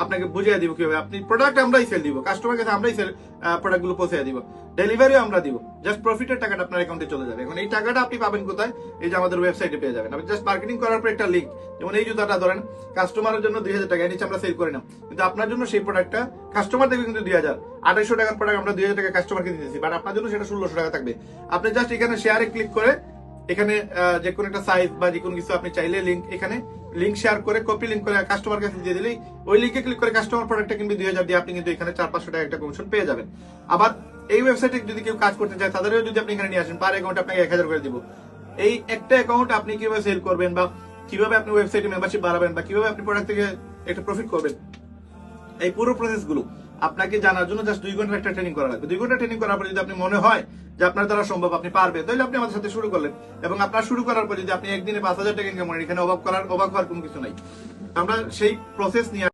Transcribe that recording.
আপনাকে বুঝিয়ে দিব কিভাবে আপনি প্রোডাক্ট আমরাই সেল দিব, কাস্টমার কাছে আমরাই সেল প্রোডাক্ট গুলো পৌঁছে দিব, ডেলিভারিও আমরা দিব, জাস্ট প্রফিটের টাকাটা আপনার অ্যাকাউন্টে চলে যাবে। এখন এই টাকাটা আপনি পাবেন কোথায়? এই যে আমাদের ওয়েবসাইটে পেয়ে যাবেন। আপনি জাস্ট মার্কেটিং করার পর একটা লিঙ্ক, যেমন এই জুতাটা ধরেন কাস্টমারের জন্য 2000 টাকা, নিচে আমরা সেল করি না, কিন্তু আপনার জন্য সেই প্রোডাক্টটা কাস্টমার দেখবে কিন্তু 2000, 2800 টাকার প্রোডাক্ট আমরা 2000 টাকা কাস্টমারকে দিতেছি, বাট আপনার জন্য সেটা 1600 টাকা থাকবে। আপনি জাস্ট এখানে শেয়ারে ক্লিক করে এখানে যে কোনো একটা সাইজ বা যে কোনো কিছু আপনি চাইলে লিঙ্ক, এখানে লিঙ্ক শেয়ার করে কপি লিঙ্ক করে কাস্টমার কাছে দিয়ে দিলেই ওই লিঙ্কে ক্লিক করে কাস্টমার প্রোডাক্টটা কিনবে 2000 দিয়ে, আপনি কিন্তু এখানে 400-500 টাকা একটা কমিশন পেয়ে যাবেন। আবার এই ওয়েবসাইটে যদি কেউ কাজ করতে চায় তাদেরও যদি আপনি এখানে নিয়ে আসেন, পার অ্যাকাউন্ট আপনাকে 1000 করে দিব। এই একটা অ্যাকাউন্ট আপনি কিভাবে সেল করবেন বা কিভাবে আপনি ওয়েবসাইটে মেম্বারশিপ বাড়াবেন বা কিভাবে আপনি প্রোডাক্ট থেকে একটা প্রফিট করবেন, এই পুরো প্রসেস গুলো আপনাকে জানার জন্য জাস্ট 2 ঘন্টার একটা ট্রেনিং করা লাগবে। 2 ঘন্টা ট্রেনিং করার পর যদি আপনি মনে হয় যে আপনার দ্বারা সম্ভব, আপনি পারবেন, তাহলে আপনি আমাদের সাথে শুরু করলেন। এবং আপনার শুরু করার পর যদি আপনি একদিনে 5000 টাকা ইনকাম করেন, এখানে অবাক হওয়ার কোনো কিছু নাই। আমরা সেই প্রসেস নিয়ে